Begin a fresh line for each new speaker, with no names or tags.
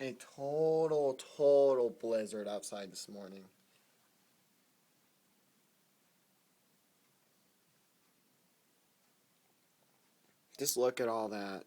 A total blizzard outside this morning. Just look at all that.